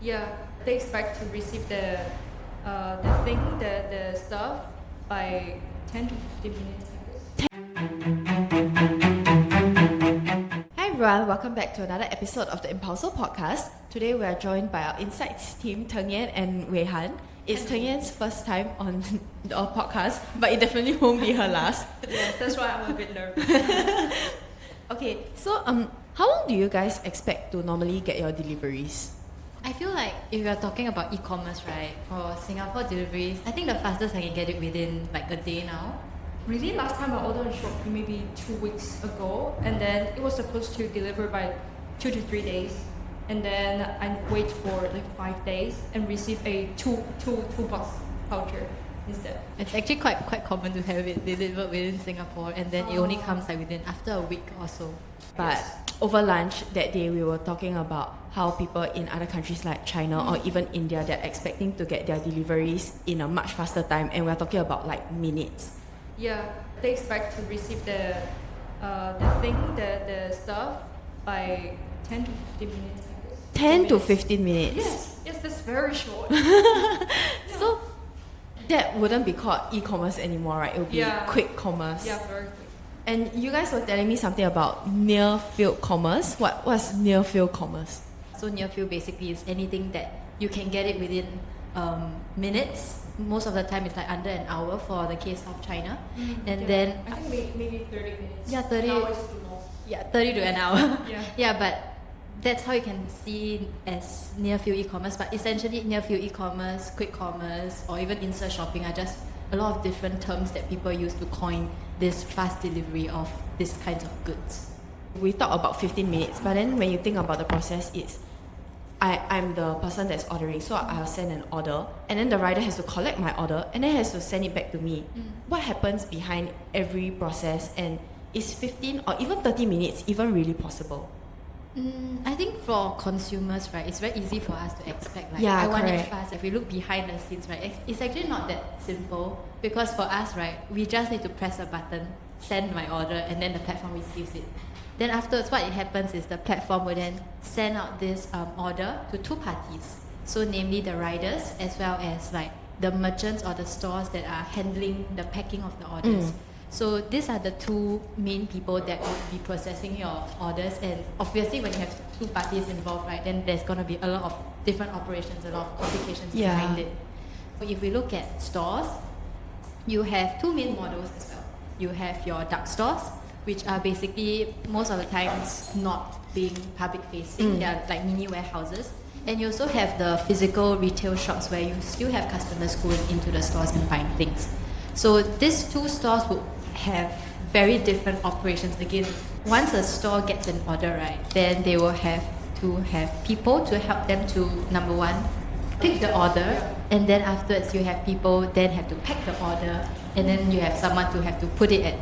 Yeah, they expect to receive the stuff by 10 to 15 minutes. Hi everyone, welcome back to another episode of the Impulso podcast. Today we are joined by our insights team, Teng Yan and Wei Han. It's Teng Yan's first time on our podcast, but it definitely won't be her last. Yes, that's why I'm a bit nervous. Okay, so how long do you guys expect to normally get your deliveries? I feel like if you're talking about e-commerce, right, for Singapore deliveries, I think the fastest I can get it within like a day now. Really, last time I ordered on Shopee maybe 2 weeks ago, and then it was supposed to deliver by 2 to 3 days, and then I wait for like 5 days and receive a two box voucher instead. It's actually quite common to have it delivered within Singapore, and then it only comes like within after a week or so. But over lunch that day, we were talking about how people in other countries like China or even India, they're expecting to get their deliveries in a much faster time, and we're talking about like minutes. Yeah, they expect to receive the stuff by 10 to 15 minutes. 10 to 15 minutes. Yes, that's very short. So that wouldn't be called e-commerce anymore, right? It would be quick commerce. Yeah, very quick. And you guys were telling me something about near field commerce. What's near field commerce? So near field basically is anything that you can get it within minutes. Most of the time it's like under an hour for the case of China. Then I think maybe 30 minutes. Yeah, 30. Hours to more. Yeah, 30 to an hour. Yeah. But that's how you can see as near field e-commerce. But essentially near field e-commerce, quick commerce, or even insta shopping are just a lot of different terms that people use to coin this fast delivery of these kinds of goods. We talk about 15 minutes, but then when you think about the process, it's I'm the person that's ordering, so I'll send an order, and then the rider has to collect my order and then has to send it back to me. What happens behind every process, and is 15 or even 30 minutes even really possible? I think for consumers, right, it's very easy for us to expect like Yeah, I want it correct. fast. If we look behind the scenes, right, it's actually not that simple, because for us, right, we just need to press a button, send my order, and then the platform receives it. Then afterwards, what happens is the platform will then send out this order to two parties. So namely the riders as well as like the merchants or the stores that are handling the packing of the orders. So these are the two main people that would be processing your orders, and obviously when you have two parties involved, right, then there's going to be a lot of different operations, a lot of complications behind it. So if we look at stores, you have two main models as well. You have your dark stores, which are basically most of the times not being public facing. They are like mini warehouses. And you also have the physical retail shops where you still have customers going into the stores and buying things. So these two stores would have very different operations. Again, once a store gets an order, right, then they will have to have people to help them to, number one, pick the order, and then afterwards you have people then have to pack the order, and then you have someone to have to put it at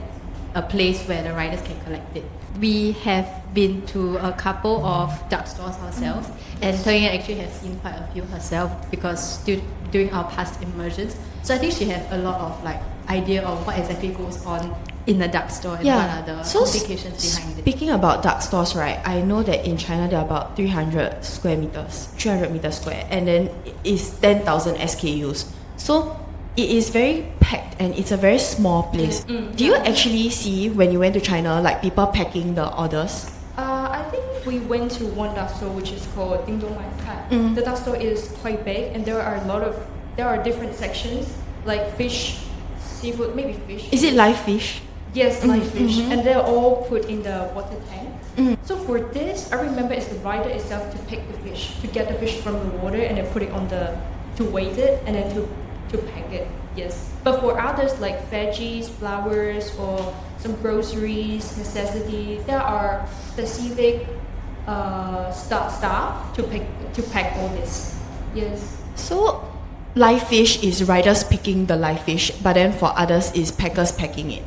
a place where the riders can collect it. We have been to a couple of dark stores ourselves, and Teng Yan actually has seen quite a few herself because during our past immersions. So I think she has a lot of like idea of what exactly goes on in the dark store and what are the complications behind it. Speaking about dark stores, right, I know that in China there are about 300 meters square, and then it's 10,000 SKUs. So it is very packed and it's a very small place. Do you actually see when you went to China like people packing the orders? I think we went to one dark store which is called Ding Dong Mai Kai. The dark store is quite big, and there are different sections like fish, seafood, maybe fish. Is it live fish? Yes, live fish, and they're all put in the water tank. So for this, I remember it's the rider itself to pick the fish, to get the fish from the water, and then put it on to weight it, and then to pack it. Yes, but for others like veggies, flowers, or some groceries, necessity, there are specific staff to pack all this. Yes. So live fish is riders picking the live fish, but then for others is packers packing it.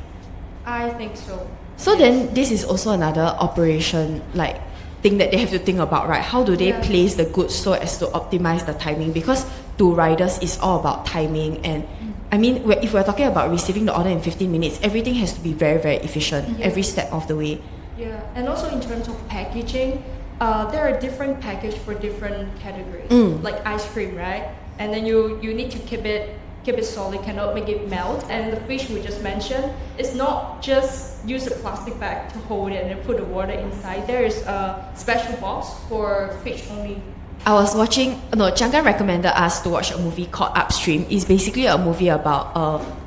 I think so. So then this is also another operation like thing that they have to think about, right? How do they place the goods so as to optimize the timing? Because to riders it's all about timing, and I mean if we're talking about receiving the order in 15 minutes, everything has to be very, very efficient every step of the way. Yeah, and also in terms of packaging, there are different package for different categories, like ice cream, right? And then you need to keep it solid, cannot make it melt. And the fish we just mentioned, it's not just use a plastic bag to hold it and then put the water inside. There is a special box for fish only. I was watching, Changan recommended us to watch a movie called Upstream. It's basically a movie about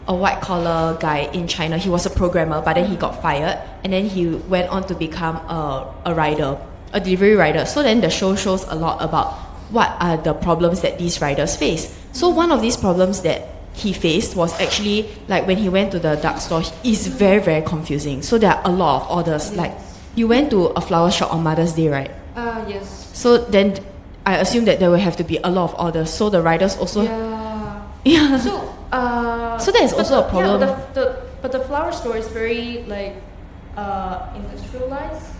a white collar guy in China. He was a programmer, but then he got fired, and then he went on to become a rider, a delivery rider. So then the show shows a lot about what are the problems that these riders face. So one of these problems that he faced was actually like when he went to the dark store, it's very, very confusing. So there are a lot of orders. Yes. Like you went to a flower shop on Mother's Day, right? Yes. So then I assume that there will have to be a lot of orders. So the riders also. Yeah. So that is also a problem. Yeah, but the flower store is very like industrialized.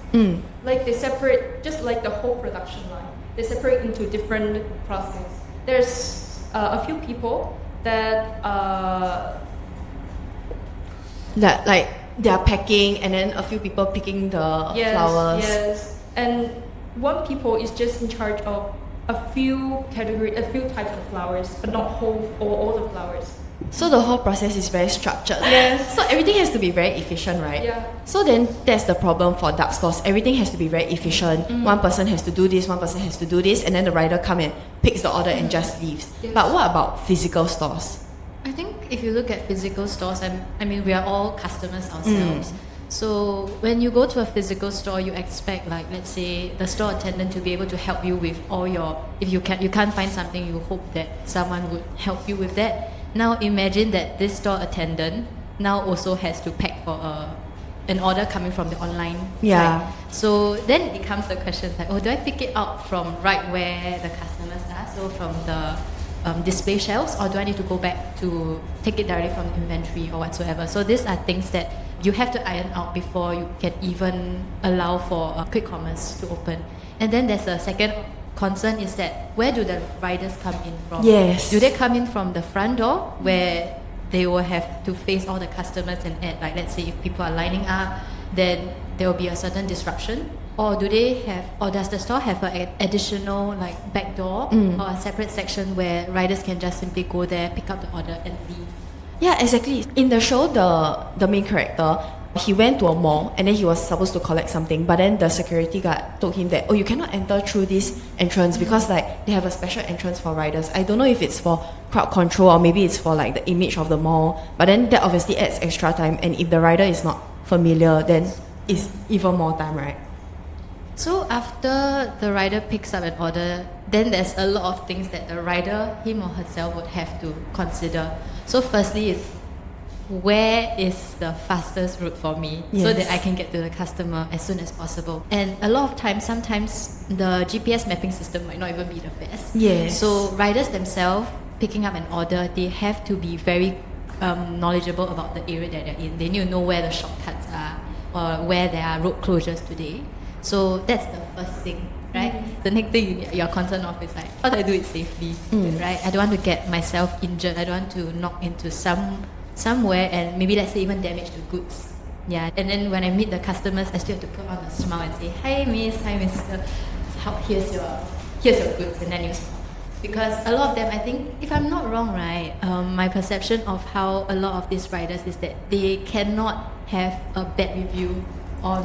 Like they separate, just like the whole production line. They separate into different process. There's a few people that like they are packing, and then a few people picking the flowers. Yes. And one people is just in charge of a few types of flowers, but not all the flowers. So the whole process is very structured. Yes. So everything has to be very efficient, right? Yeah. So then that's the problem for dark stores. Everything has to be very efficient. One person has to do this, one person has to do this, and then the rider come and picks the order and just leaves. Yes. But what about physical stores? I think if you look at physical stores, I mean, we are all customers ourselves. So when you go to a physical store, you expect, like, let's say the store attendant to be able to help you with all your, if you can't find something, you hope that someone would help you with that. Now imagine that this store attendant now also has to pack for an order coming from the online site. So then it becomes the question like, do I pick it out from right where the customers are, so from the display shelves, or do I need to go back to take it directly from the inventory or whatsoever? So these are things that you have to iron out before you can even allow for quick commerce to open. And then there's a second concern, is that where do the riders come in from? Yes. Do they come in from the front door where they will have to face all the customers and add, like, let's say if people are lining up, then there will be a certain disruption? Or do they have, or does the store have an additional like back door or a separate section where riders can just simply go there, pick up the order and leave? Yeah, exactly. In the show, the main character, he went to a mall and then he was supposed to collect something, but then the security guard told him that, you cannot enter through this entrance because like they have a special entrance for riders. I don't know if it's for crowd control or maybe it's for like the image of the mall, but then that obviously adds extra time, and if the rider is not familiar, then it's even more time, right? So after the rider picks up an order, then there's a lot of things that the rider, him or herself, would have to consider. So firstly is, where is the fastest route for me so that I can get to the customer as soon as possible? And a lot of times, sometimes the GPS mapping system might not even be the best. Yes. So riders themselves picking up an order, they have to be very knowledgeable about the area that they're in. They need to know where the shortcuts are or where there are road closures today. So that's the first thing, right? The next thing you're concerned of is like, how do I do it safely, right? I don't want to get myself injured. I don't want to knock into somewhere and maybe, let's say, even damage the goods. Yeah. And then when I meet the customers, I still have to put on a smile and say, hi miss, hi mister, here's your goods, and then you smile. Because a lot of them, I think, if I'm not wrong, right, my perception of how a lot of these riders is that they cannot have a bad review on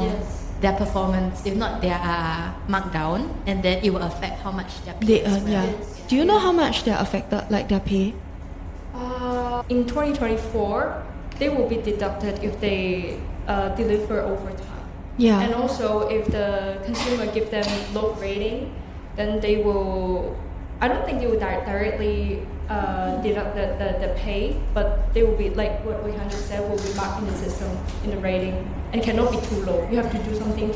their performance. If not, they are marked down, and then it will affect how much their pay as well. Do you know how much they're affected, like their pay? In 2024, they will be deducted if they deliver overtime. Yeah. And also, if the consumer give them low rating, then they will, I don't think they will directly deduct the pay, but they will be, like what Wei-Han just said, will be marked in the system, in the rating, and cannot be too low. You have to do something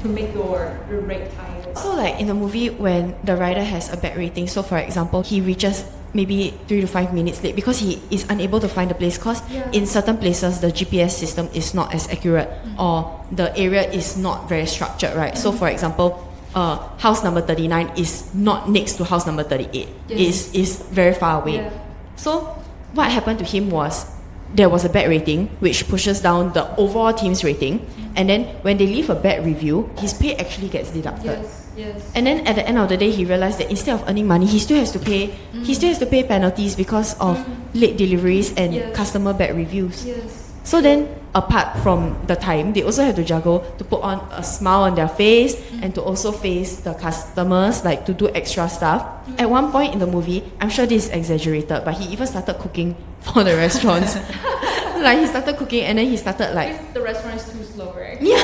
to make your rate higher. So like in the movie, when the rider has a bad rating, so for example, he reaches maybe 3 to 5 minutes late because he is unable to find the place, because in certain places the GPS system is not as accurate or the area is not very structured, right? So for example, house number 39 is not next to house number 38. Is very far away. So what happened to him was there was a bad rating which pushes down the overall team's rating, and then when they leave a bad review, his pay actually gets deducted. Yes. And then at the end of the day, he realized that instead of earning money, he still has to pay. He still has to pay penalties because of late deliveries and customer bad reviews. Yes. So then, apart from the time, they also have to juggle to put on a smile on their face and to also face the customers, like to do extra stuff. At one point in the movie, I'm sure this is exaggerated, but he even started cooking for the restaurants. Like he started cooking and then he started like... Because the restaurant is too slow, right? Yeah.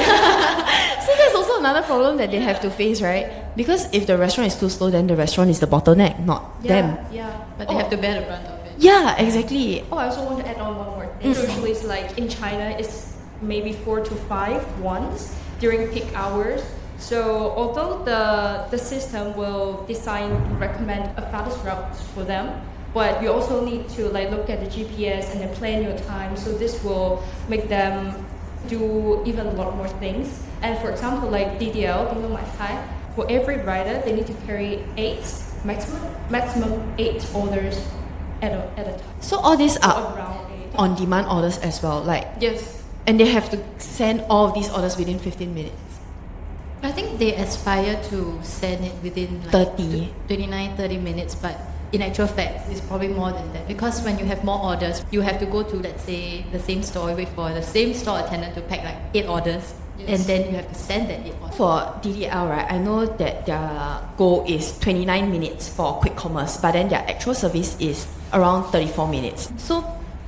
So that's also another problem that they have to face, right? Because if the restaurant is too slow, then the restaurant is the bottleneck, not them. Yeah. But they have to bear the brunt of it. Yeah, exactly. Oh, I also want to add on one more thing. Usually it's like in China, it's maybe 4 to 5 once during peak hours. So although the system will recommend a fastest route for them, but you also need to like look at the GPS and then plan your time. So this will make them do even a lot more things. And for example, like DDL, for every rider, they need to carry maximum 8 orders at a time. So all these are around 8. on-demand orders as well, like, Yes. and they have to send all of these orders within 15 minutes. I think they aspire to send it within like 30 minutes, but in actual fact, it's probably more than that. Because when you have more orders, you have to go to, let's say, the same store, wait for the same store attendant to pack like 8 orders, and then you have to send that 8 orders. For DDL, right, I know that their goal is 29 minutes for quick commerce, but then their actual service is around 34 minutes. So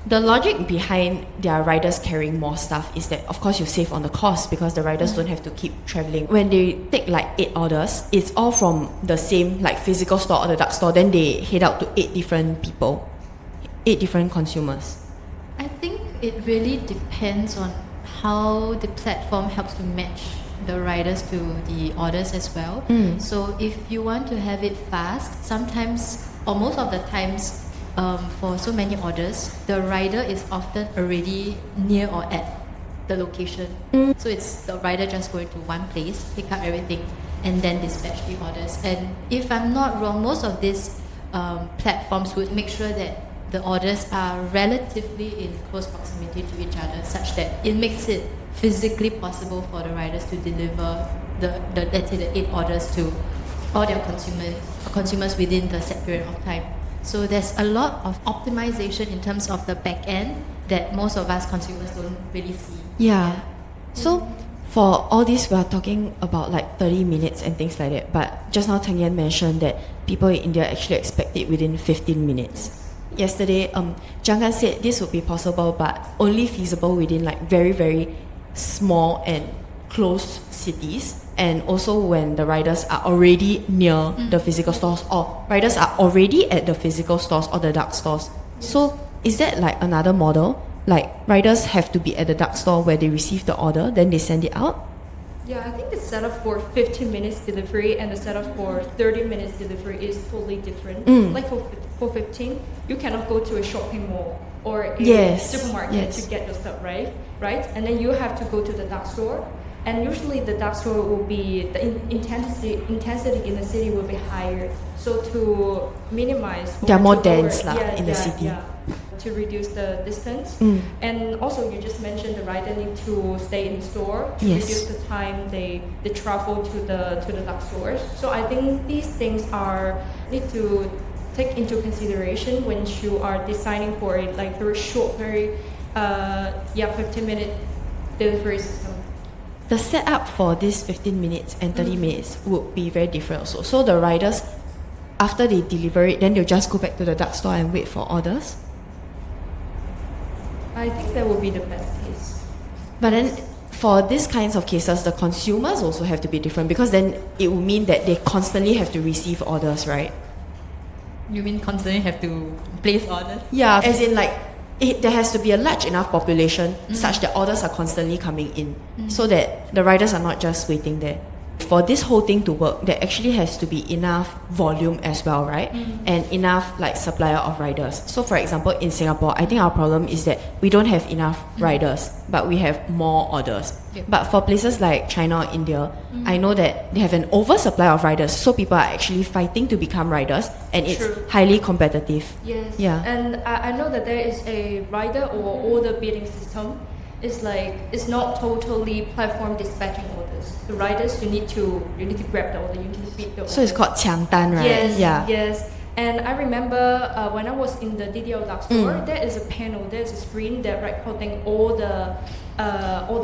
the logic behind their riders carrying more stuff is that, of course, you save on the cost because the riders don't have to keep traveling. When they take like 8 orders, it's all from the same like physical store or the dark store. Then they head out to 8 different people, 8 different consumers. I think it really depends on how the platform helps to match the riders to the orders as well. So if you want to have it fast, sometimes or most of the times, for so many orders, the rider is often already near or at the location. So it's the rider just going to one place, pick up everything, and then dispatch the orders. And if I'm not wrong, most of these platforms would make sure that the orders are relatively in close proximity to each other, such that it makes it physically possible for the riders to deliver the let's say the 8 orders to all their consumers within the set period of time. So there's a lot of optimization in terms of the back end that most of us consumers don't really see. Yeah. So for all this, we are talking about like 30 minutes and things like that. But just now Tang Yan mentioned that people in India actually expect it within 15 minutes. Yesterday, Jangan said this would be possible, but only feasible within like very, very small and close cities. And also when the riders are already near the physical stores, or riders are already at the physical stores or the dark stores. So is that like another model? Like riders have to be at the dark store where they receive the order, then they send it out? Yeah, I think the setup for 15 minutes delivery and the setup for 30 minutes delivery is totally different. Like for 15, you cannot go to a shopping mall or a supermarket to get your stuff, right? And then you have to go to the dark store. And usually the dark store will be, the intensity in the city will be higher. So to minimize... They are more dense in the city. Yeah, to reduce the distance. And also you just mentioned the rider need to stay in the store to reduce the time they travel to the dark stores. So I think these things need to take into consideration when you are designing for it, like very short, 15-minute delivery system. The setup for this 15 minutes and 30 minutes would be very different also. So the riders, after they deliver it, then they'll just go back to the dark store and wait for orders? I think that would be the best case. But then for these kinds of cases, the consumers also have to be different, because then it will mean that they constantly have to receive orders, right? You mean constantly have to place orders? Yeah, as in like, there has to be a large enough population such that orders are constantly coming in, so that the riders are not just waiting there. For this whole thing to work, there actually has to be enough volume as well, right? And enough like supplier of riders. So for example, in Singapore, I think our problem is that we don't have enough riders, but we have more orders. But for places like China or India, I know that they have an oversupply of riders, so people are actually fighting to become riders, and it's highly competitive. Yes. Yeah. And I know that there is a rider or order bidding system. It's not totally platform dispatching orders. The riders, you need to grab the order, you need to beat the order. So it's called 抢单, right? Yes, yeah. yes. And I remember when I was in the DDL dark store, there is a panel, there's a screen that recording all the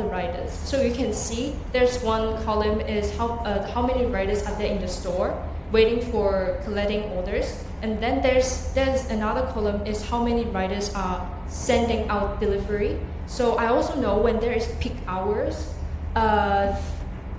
riders. So you can see there's one column is how many riders are there in the store waiting for collecting orders, and then there's another column is how many riders are sending out delivery. So I also know when there is peak hours,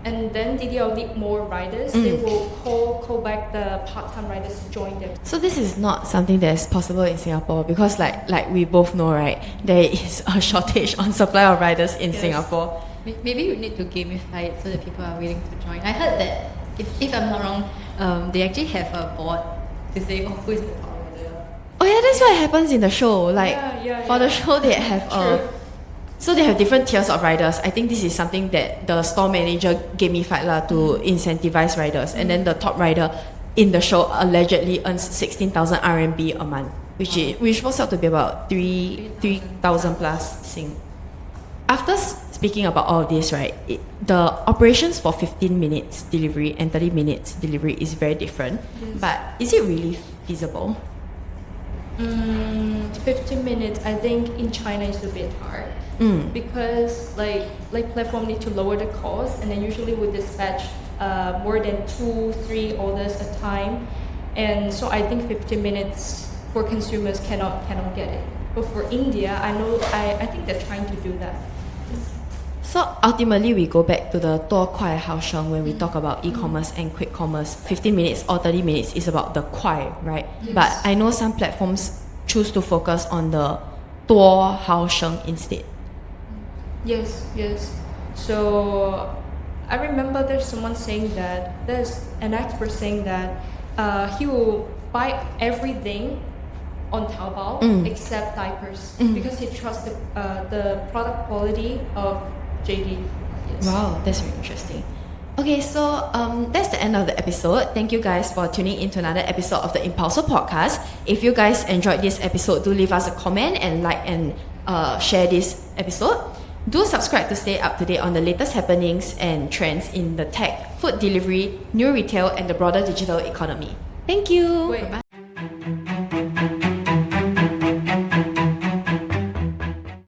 and then DDL need more riders, they will call back the part-time riders to join them. So this is not something that is possible in Singapore because like we both know, right, there is a shortage on supply of riders in Singapore. Maybe you need to gamify it so that people are willing to join. I heard that, if I'm not wrong, they actually have a board to say, who is the top rider. Oh yeah, that's what happens in the show. Like for the show they have so they have different tiers of riders. I think this is something that the store manager gamified to incentivize riders. And then the top rider in the show allegedly earns 16,000 RMB a month, which works out to be about 3,000 plus Sing. After speaking about all of this, right, the operations for 15 minutes delivery and 30 minutes delivery is very different. Yes. But is it really feasible? 15 minutes, I think in China is a bit hard. Because like platform need to lower the cost, and then usually we dispatch more than 2-3 orders a time, and so I think 15 minutes for consumers cannot get it. But for India, I think they're trying to do that. So ultimately we go back to the 多快好省 when we talk about e-commerce and quick commerce. 15 minutes or 30 minutes is about the 快, right? Yes. But I know some platforms choose to focus on the 多好省 instead. Yes. So I remember there's someone saying that, there's an expert saying that he will buy everything on Taobao except diapers because he trusts the product quality of JD. Yes. Wow, that's very interesting. Okay, so that's the end of the episode. Thank you guys for tuning in to another episode of the Impulso podcast. If you guys enjoyed this episode, do leave us a comment and like and share this episode. Do subscribe to stay up to date on the latest happenings and trends in the tech, food delivery, new retail, and the broader digital economy. Thank you. Wait, Bye.